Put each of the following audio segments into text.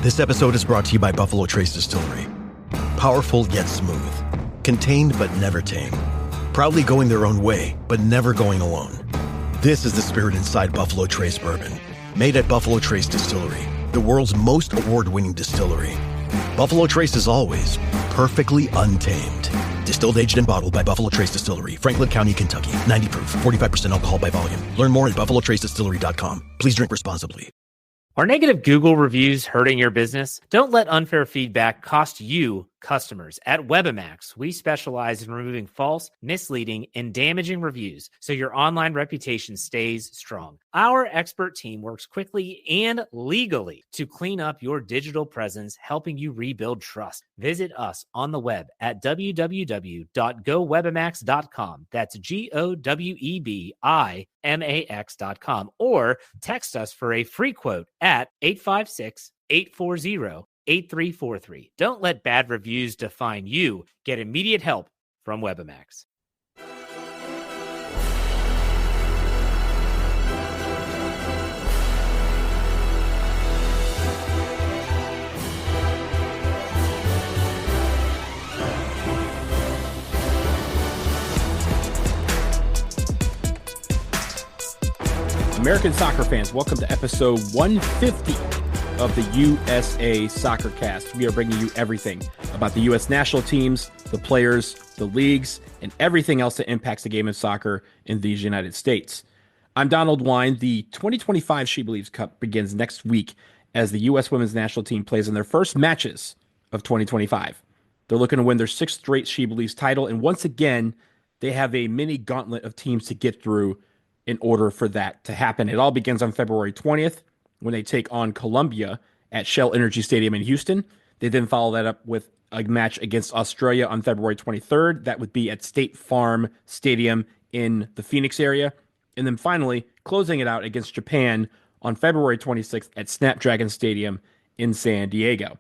This episode is brought to you by Buffalo Trace Distillery. Powerful yet smooth. Contained but never tame. Proudly going their own way, but never going alone. This is the spirit inside Buffalo Trace Bourbon. Made at Buffalo Trace Distillery, the world's most award-winning distillery. Buffalo Trace is always perfectly untamed. Distilled, aged, and bottled by Buffalo Trace Distillery, Franklin County, Kentucky. 90 proof, 45% alcohol by volume. Learn more at buffalotracedistillery.com. Please drink responsibly. Are negative Google reviews hurting your business? Don't let unfair feedback cost you customers. At Webamax, we specialize in removing false, misleading, and damaging reviews so your online reputation stays strong. Our expert team works quickly and legally to clean up your digital presence, helping you rebuild trust. Visit us on the web at www.gowebamax.com. That's GOWEBIMAX.com, or text us for a free quote at 856-840-8343. Don't let bad reviews define you. Get immediate help from Webamax. American soccer fans, welcome to episode 150 of the USA Soccercast. We are bringing you everything about the U.S. national teams, the players, the leagues, and everything else that impacts the game of soccer in these United States. I'm Donald Wine. The 2025 She Believes Cup begins next week as the U.S. women's national team plays in their first matches of 2025. They're looking to win their sixth straight She Believes title, and once again, they have a mini gauntlet of teams to get through in order for that to happen. It all begins on February 20th when they take on Colombia at Shell Energy Stadium in Houston. They then follow that up with a match against Australia on February 23rd. That would be at State Farm Stadium in the Phoenix area. And then finally, closing it out against Japan on February 26th at Snapdragon Stadium in San Diego.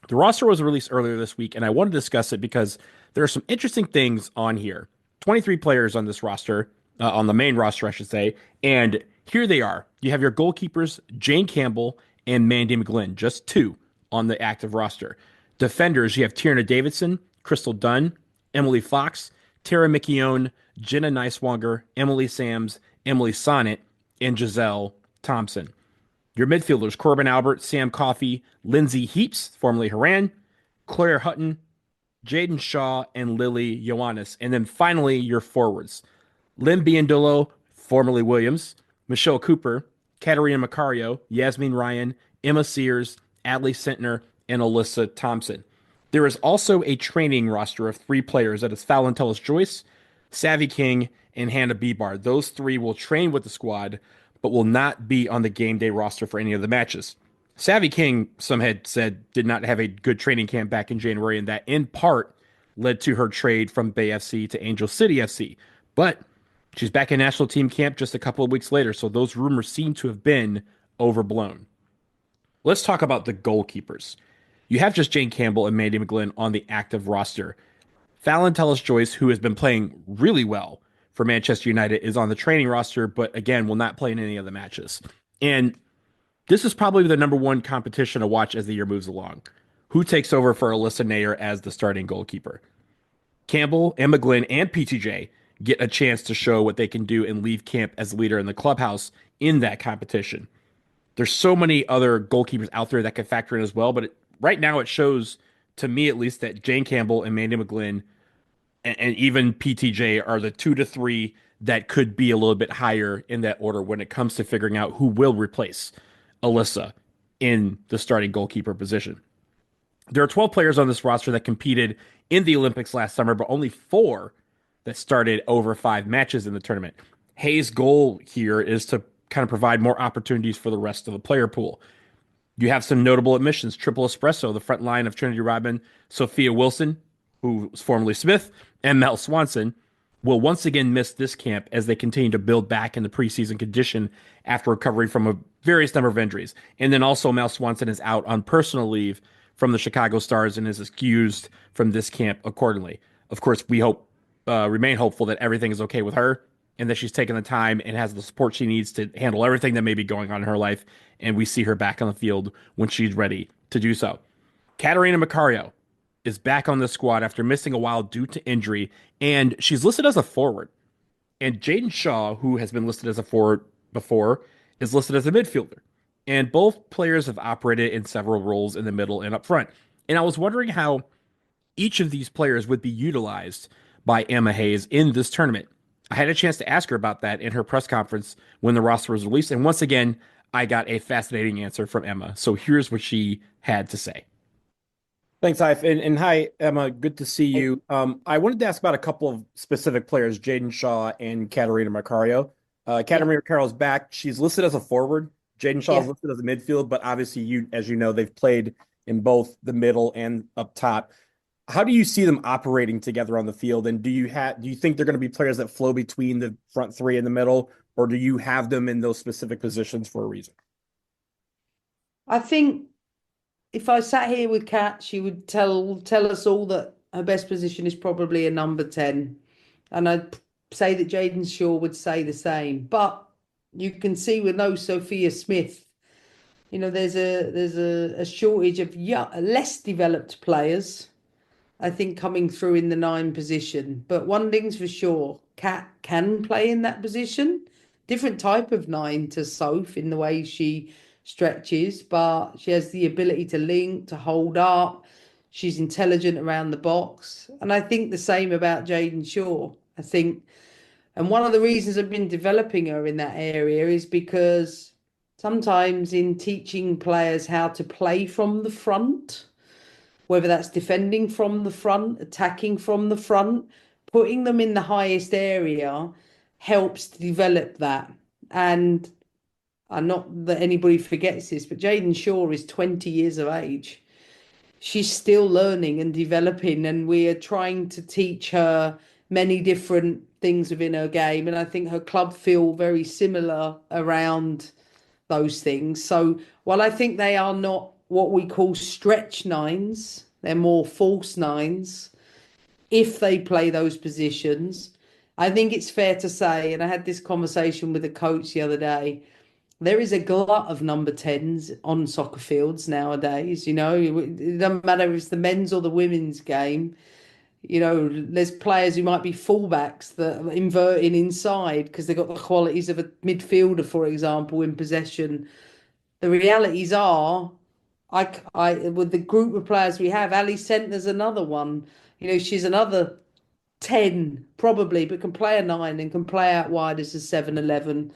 The roster was released earlier this week, and I want to discuss it because there are some interesting things on here. 23 players on this roster, on the main roster, I should say. And here they are. You have your goalkeepers, Jane Campbell and Mandy McGlynn, just two on the active roster. Defenders, you have Tierna Davidson, Crystal Dunn, Emily Fox, Tara McKeown, Jenna Neiswanger, Emily Sams, Emily Sonnet, and Giselle Thompson. Your midfielders, Corbin Albert, Sam Coffey, Lindsay Heaps, formerly Haran, Claire Hutton, Jaden Shaw, and Lily Ioannis. And then finally, your forwards, Lynn Biondolo, formerly Williams, Michelle Cooper, Katarina Macario, Yasmin Ryan, Emma Sears, Adley Sentner, and Alyssa Thompson. There is also a training roster of three players. That is Fallon Tullis-Joyce, Savvy King, and Hannah Bebar. Those three will train with the squad, but will not be on the game day roster for any of the matches. Savvy King, some had said, did not have a good training camp back in January, and that in part led to her trade from Bay FC to Angel City FC. But she's back in national team camp just a couple of weeks later, so those rumors seem to have been overblown. Let's talk about the goalkeepers. You have just Jane Campbell and Mandy McGlynn on the active roster. Fallon Tullis-Joyce, who has been playing really well for Manchester United, is on the training roster, but again, will not play in any of the matches. And this is probably the number one competition to watch as the year moves along. Who takes over for Alyssa Nair as the starting goalkeeper? Campbell and McGlynn and PTJ get a chance to show what they can do and leave camp as leader in the clubhouse in that competition. There's so many other goalkeepers out there that could factor in as well, but right now it shows, to me at least, that Jane Campbell and Mandy McGlynn and even PTJ are the 2 to 3 that could be a little bit higher in that order when it comes to figuring out who will replace Alyssa in the starting goalkeeper position. There are 12 players on this roster that competed in the Olympics last summer, but only 4 that started over 5 matches in the tournament. Hayes' goal here is to kind of provide more opportunities for the rest of the player pool. You have some notable admissions. Triple Espresso, the front line of Trinity Rodman, Sophia Wilson, who was formerly Smith, and Mel Swanson, will once again miss this camp as they continue to build back in the preseason condition after recovering from a various number of injuries. And then also Mel Swanson is out on personal leave from the Chicago Stars and is excused from this camp accordingly. Of course, we remain hopeful that everything is okay with her and that she's taken the time and has the support she needs to handle everything that may be going on in her life. And we see her back on the field when she's ready to do so. Katarina Macario is back on the squad after missing a while due to injury, and she's listed as a forward. And Jaden Shaw, who has been listed as a forward before, is listed as a midfielder. And both players have operated in several roles in the middle and up front. And I was wondering how each of these players would be utilized by Emma Hayes in this tournament. I had a chance to ask her about that in her press conference when the roster was released. And once again, I got a fascinating answer from Emma. So here's what she had to say. Thanks, Hype. And hi, Emma. Good to see you. I wanted to ask about a couple of specific players, Jaden Shaw and Katarina Macario. Katarina Macario is back. She's listed as a forward. Jaden Shaw is listed as a midfield, but obviously, as you know, they've played in both the middle and up top. How do you see them operating together on the field? And do you think they're going to be players that flow between the front three and the middle, or do you have them in those specific positions for a reason? I think if I sat here with Kat, she would tell us all that her best position is probably a number 10. And I'd say that Jaden Shaw would say the same. But you can see with no Sophia Smith, there's a shortage of less developed players, I think, coming through in the 9 position. But one thing's for sure, Kat can play in that position. Different type of 9 to Soph in the way she stretches, but she has the ability to link, to hold up. She's intelligent around the box. And I think the same about Jaden Shaw. I think, and one of the reasons I've been developing her in that area is because sometimes in teaching players how to play from the front, whether that's defending from the front, attacking from the front, putting them in the highest area helps to develop that. And not that anybody forgets this, but Jaden Shaw is 20 years of age. She's still learning and developing, and we are trying to teach her many different things within her game. And I think her club feel very similar around those things. So while I think they are not what we call stretch 9s, they're more false 9s, if they play those positions, I think it's fair to say, and I had this conversation with a coach the other day, there is a glut of number 10s on soccer fields nowadays. It doesn't matter if it's the men's or the women's game. There's players who might be fullbacks that are inverting inside because they've got the qualities of a midfielder, for example, in possession. The realities are, with the group of players we have, Ali Sentner's another one. She's another 10 probably, but can play a 9 and can play out wide as a 7-11.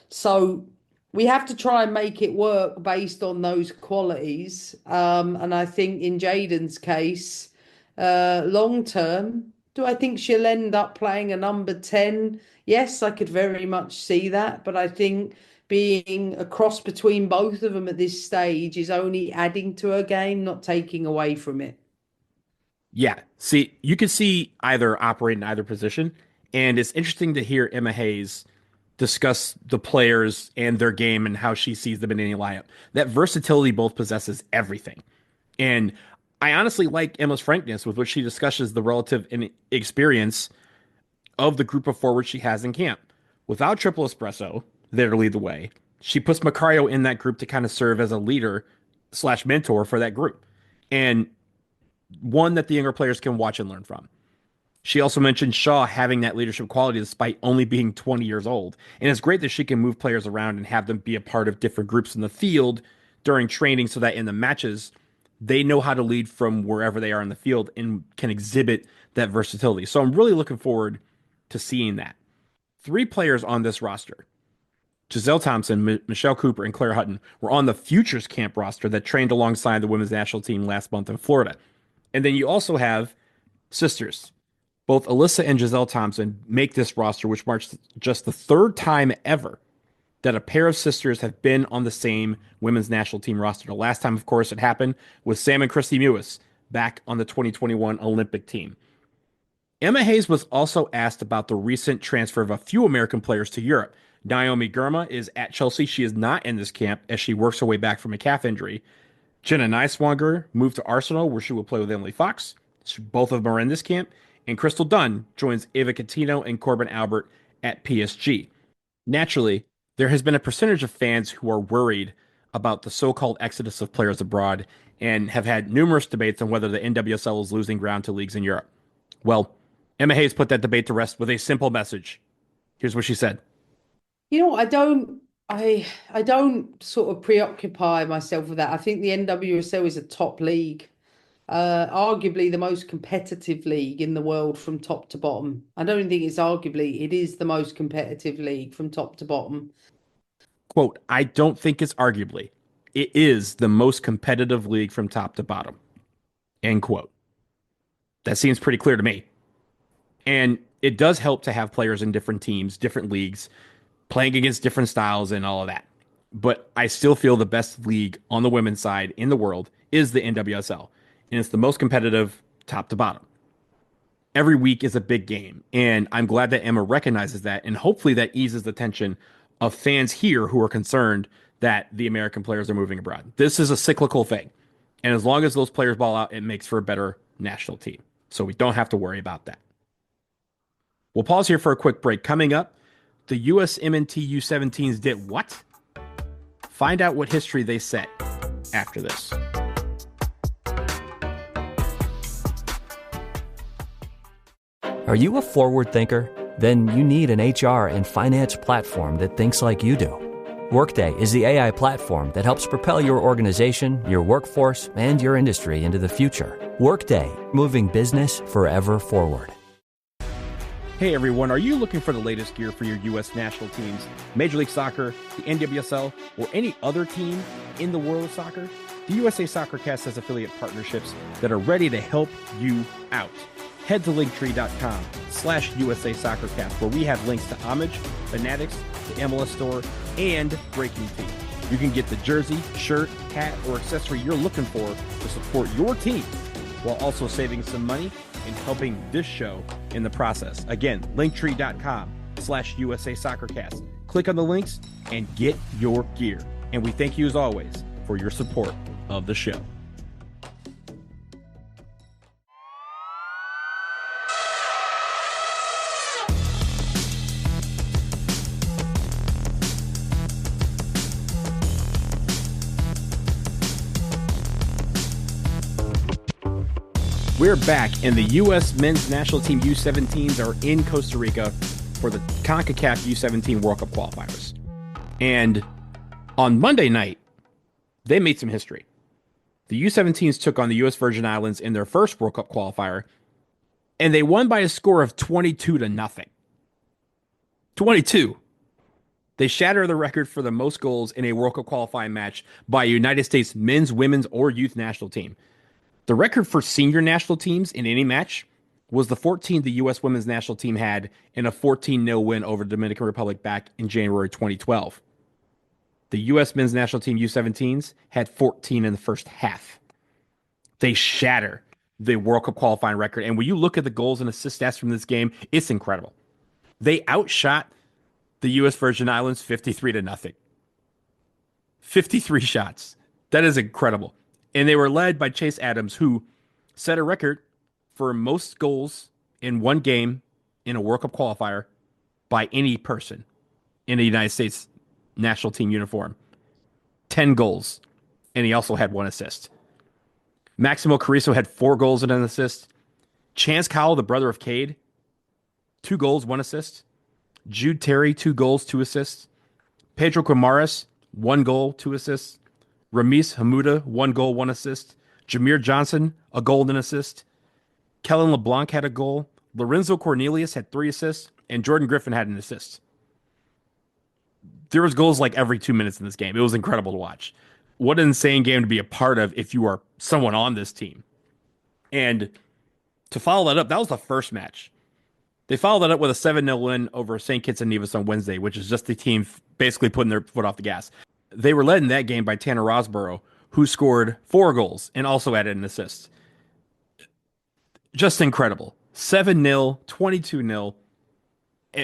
So we have to try and make it work based on those qualities. And I think in Jaden's case, long term, do I think she'll end up playing a number 10? Yes, I could very much see that. But I think being a cross between both of them at this stage is only adding to her game, not taking away from it. Yeah. See, you can see either operate in either position. And it's interesting to hear Emma Hayes discuss the players and their game and how she sees them in any lineup. That versatility both possesses everything. And I honestly like Emma's frankness with which she discusses the relative experience of the group of forwards she has in camp. Without Triple Espresso there to lead the way, she puts Macario in that group to kind of serve as a leader / mentor for that group. And one that the younger players can watch and learn from. She also mentioned Shaw having that leadership quality despite only being 20 years old. And it's great that she can move players around and have them be a part of different groups in the field during training so that in the matches, they know how to lead from wherever they are in the field and can exhibit that versatility. So I'm really looking forward to seeing that. 3 players on this roster, Giselle Thompson, Michelle Cooper, and Claire Hutton, were on the Futures Camp roster that trained alongside the women's national team last month in Florida. And then you also have sisters. Both Alyssa and Giselle Thompson make this roster, which marks just the 3rd time ever that a pair of sisters have been on the same women's national team roster. The last time, of course, it happened was Sam and Christy Mewis back on the 2021 Olympic team. Emma Hayes was also asked about the recent transfer of a few American players to Europe. Naomi Girma is at Chelsea. She is not in this camp as she works her way back from a calf injury. Jenna Neiswanger moved to Arsenal, where she will play with Emily Fox. Both of them are in this camp. And Crystal Dunn joins Ava Catino and Corbin Albert at PSG. Naturally, there has been a percentage of fans who are worried about the so-called exodus of players abroad and have had numerous debates on whether the NWSL is losing ground to leagues in Europe. Well, Emma Hayes put that debate to rest with a simple message. Here's what she said. I don't sort of preoccupy myself with that. I think the NWSL is a top league, arguably the most competitive league in the world from top to bottom. I don't think it's arguably, it is the most competitive league from top to bottom. Quote, I don't think it's arguably. It is the most competitive league from top to bottom. End quote. That seems pretty clear to me. And it does help to have players in different teams, different leagues, playing against different styles and all of that. But I still feel the best league on the women's side in the world is the NWSL. And it's the most competitive top to bottom. Every week is a big game. And I'm glad that Emma recognizes that. And hopefully that eases the tension of fans here who are concerned that the American players are moving abroad. This is a cyclical thing. And as long as those players ball out, it makes for a better national team. So we don't have to worry about that. We'll pause here for a quick break. Coming up, the USMNT U-17s did what? Find out what history they set after this. Are you a forward thinker? Then you need an HR and finance platform that thinks like you do. Workday is the AI platform that helps propel your organization, your workforce, and your industry into the future. Workday, moving business forever forward. Hey everyone, are you looking for the latest gear for your U.S. national teams, Major League Soccer, the NWSL, or any other team in the world of soccer? The USA Soccercast has affiliate partnerships that are ready to help you out. Head to linktree.com/USA Soccercast, where we have links to Homage, Fanatics, the MLS Store, and Breaking Team. You can get the jersey, shirt, hat, or accessory you're looking for to support your team, while also saving some money and helping this show in the process. Again, linktree.com/USA Soccercast. Click on the links and get your gear. And we thank you as always for your support of the show. We're back, and the U.S. men's national team U-17s are in Costa Rica for the CONCACAF U-17 World Cup qualifiers. And on Monday night, they made some history. The U-17s took on the U.S. Virgin Islands in their first World Cup qualifier, and they won by a score of 22-0. 22. They shatter the record for the most goals in a World Cup qualifying match by a United States men's, women's, or youth national team. The record for senior national teams in any match was the 14 the U.S. women's national team had in a 14-0 win over the Dominican Republic back in January 2012. The U.S. men's national team U-17s had 14 in the first half. They shatter the World Cup qualifying record. And when you look at the goals and assist stats from this game, it's incredible. They outshot the U.S. Virgin Islands 53-0. 53 shots. That is incredible. And they were led by Chase Adams, who set a record for most goals in one game in a World Cup qualifier by any person in a United States national team uniform. 10 goals. And he also had 1 assist. Maximo Carrizo had 4 goals and an assist. Chance Cowell, the brother of Cade, 2 goals, 1 assist. Jude Terry, 2 goals, 2 assists. Pedro Guimaraes, 1 goal, 2 assists. Ramis Hamuda, 1 goal, 1 assist. Jameer Johnson, a goal and an assist. Kellen LeBlanc had a goal. Lorenzo Cornelius had 3 assists. And Jordan Griffin had an assist. There was goals like every 2 minutes in this game. It was incredible to watch. What an insane game to be a part of if you are someone on this team. And to follow that up, that was the first match. They followed that up with a 7-0 win over St. Kitts and Nevis on Wednesday, which is just the team basically putting their foot off the gas. They were led in that game by Tanner Rosborough, who scored 4 goals and also added an assist. Just incredible. 7-0, 22-0.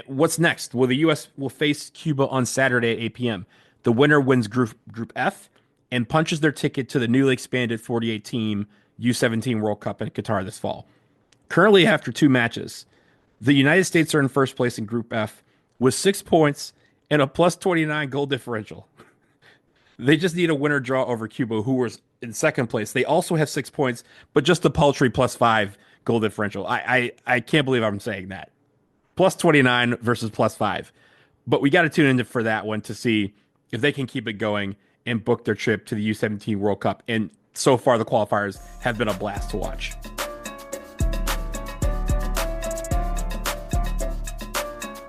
What's next? Well, the U.S. will face Cuba on Saturday at 8 p.m. The winner wins Group F and punches their ticket to the newly expanded 48-team U-17 World Cup in Qatar this fall. Currently, after 2 matches, the United States are in first place in Group F with 6 points and a plus 29 goal differential. They just need a winner draw over Cuba, who was in second place. They also have 6 points, but just the paltry plus 5 goal differential. I can't believe I'm saying that. Plus 29 versus plus 5. But we got to tune in for that one to see if they can keep it going and book their trip to the U-17 World Cup. And so far, the qualifiers have been a blast to watch.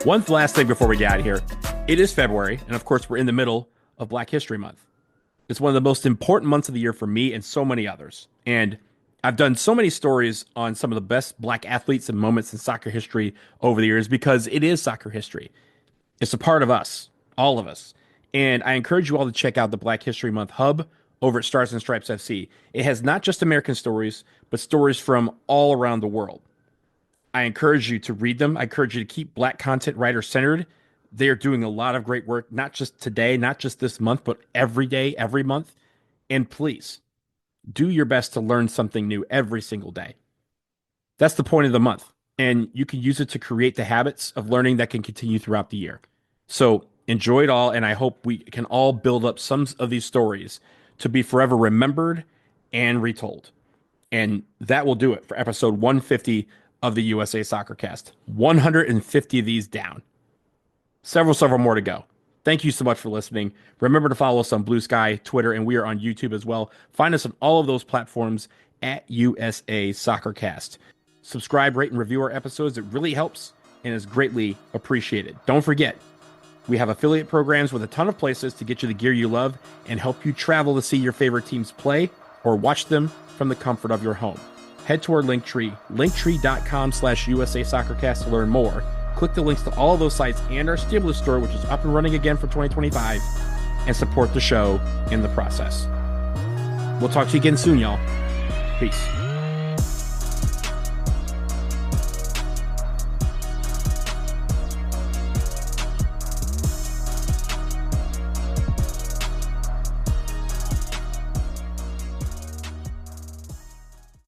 One last thing before we get out of here. It is February, and of course, we're in the middle of Black History Month. It's one of the most important months of the year for me and so many others. And I've done so many stories on some of the best Black athletes and moments in soccer history over the years because it is soccer history. It's a part of us, all of us. And I encourage you all to check out the Black History Month Hub over at Stars and Stripes FC. It has not just American stories, but stories from all around the world. I encourage you to read them. I encourage you to keep Black content writers centered. They are doing a lot of great work, not just today, not just this month, but every day, every month. And please, do your best to learn something new every single day. That's the point of the month. And you can use it to create the habits of learning that can continue throughout the year. So enjoy it all. And I hope we can all build up some of these stories to be forever remembered and retold. And that will do it for episode 150 of the USA Soccercast. 150 of these down. Several more to go. Thank you so much for listening. Remember to follow us on Blue Sky, Twitter, and we are on YouTube as well. Find us on all of those platforms at USA Soccercast. Subscribe, rate, and review our episodes. It really helps and is greatly appreciated. Don't forget, we have affiliate programs with a ton of places to get you the gear you love and help you travel to see your favorite teams play or watch them from the comfort of your home. Head to our Linktree, linktree.com/USA Soccercast to learn more. Click the links to all of those sites and our stimulus store, which is up and running again for 2025, and support the show in the process. We'll talk to you again soon, y'all. Peace.